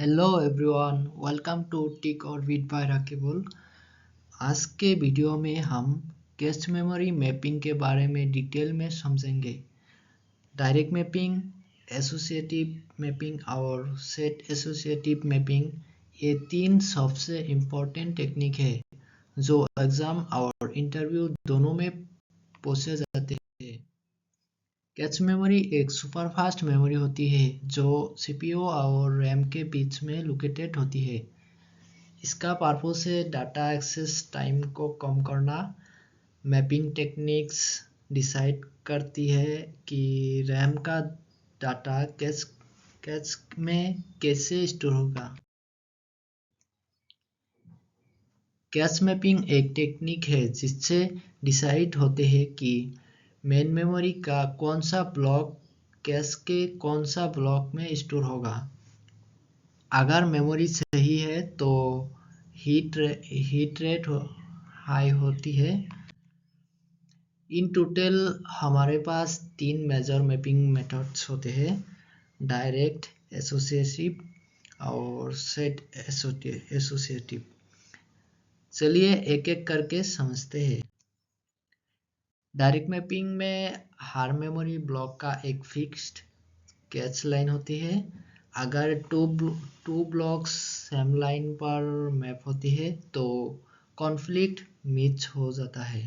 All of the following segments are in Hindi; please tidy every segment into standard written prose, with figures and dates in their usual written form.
Hello everyone, welcome two tick और विद बाय राकेबुल। आज के वीडियो में हम कैश मेमोरी मैपिंग के बारे में डिटेल में समझेंगे। डायरेक्ट मैपिंग, एसोसिएटिव मैपिंग और सेट एसोसिएटिव मैपिंग ये तीन सबसे इम्पोर्टेंट टेक्निक है जो एग्जाम और इंटरव्यू दोनों में पूछे जाते हैं। कैश मेमोरी एक सुपरफास्ट मेमोरी होती है जो सीपीयू और रैम के बीच में लोकेटेड होती है। इसका पर्पस है डाटा एक्सेस टाइम को कम करना। मैपिंग टेक्निक्स डिसाइड करती है कि रैम का डाटा कैश में कैसे स्टोर होगा। कैश मैपिंग एक टेक्निक है जिससे डिसाइड होते हैं कि मेन मेमोरी का कौन सा ब्लॉक कैश के कौन सा ब्लॉक में स्टोर होगा। अगर मेमोरी सही है तो हीट रेट हाई होती है। इन टोटल हमारे पास तीन मेजर मैपिंग मेथड्स होते हैं, डायरेक्ट, एसोसिएटिव और सेट एसोसिएटिव। चलिए एक एक करके समझते हैं। डायरेक्ट मैपिंग में हर मेमोरी ब्लॉक का एक फिक्स्ड कैश लाइन होती है। अगर टू ब्लॉक्स सेम लाइन पर मैप होती है तो कॉन्फ्लिक्ट मिस हो जाता है।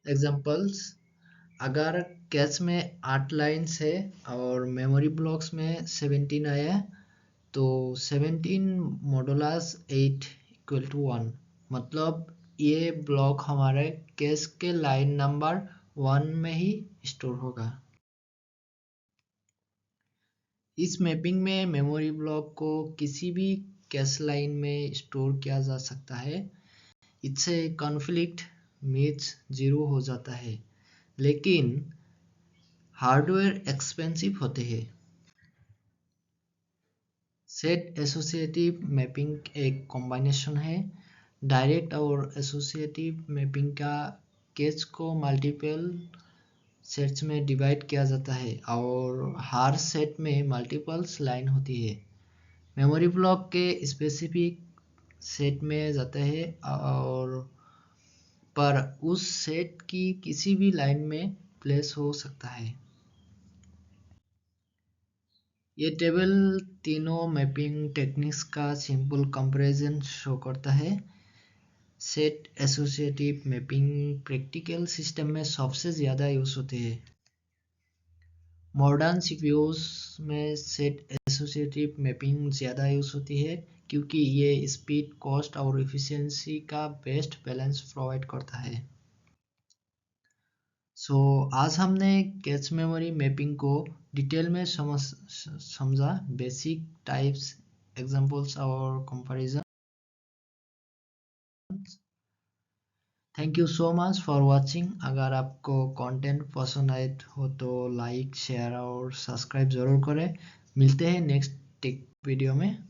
एग्जांपल्स, अगर कैश में 8 लाइन्स है और मेमोरी ब्लॉक्स में 17 आया तो 17 मॉडुलस 8 इक्वल टू 1, मतलब ये ब्लॉक हमारे कैश के लाइन नंबर 1 में ही स्टोर होगा। इस मैपिंग में मेमोरी ब्लॉक को किसी भी कैश लाइन में स्टोर किया जा सकता है। इससे कॉन्फ्लिक्ट मिस 0 हो जाता है, लेकिन हार्डवेयर एक्सपेंसिव होते हैं। सेट एसोसिएटिव मैपिंग एक कॉम्बिनेशन है। डायरेक्ट और एसोसिएटिव मैपिंग का कैश को मल्टीपल सेट्स में डिवाइड किया जाता है और हर सेट में मल्टीपल्स लाइन होती है। मेमोरी ब्लॉक के स्पेसिफिक सेट में जाता है और पर उस सेट की किसी भी लाइन में प्लेस हो सकता है। ये टेबल तीनों मैपिंग टेक्निक्स का सिंपल कंपैरिजन शो करता है। Set associative mapping practical system में सबसे ज़्यादा यूज होते हैं। मॉडर्न सीपीयूज में सेट एसोसिएटिव मैपिंग ज़्यादा यूज होती है क्योंकि ये स्पीड, कॉस्ट और एफिशिएंसी का बेस्ट बैलेंस प्रोवाइड करता है। आज हमने कैश मेमोरी मैपिंग को डिटेल में समझा, बेसिक टाइप्स, एग्जांपल्स और comparison. Thank you so much for watching. अगर आपको कंटेंट पसंद आए हो तो लाइक, शेयर और सब्सक्राइब जरूर करें। मिलते हैं नेक्स्ट टेक वीडियो में।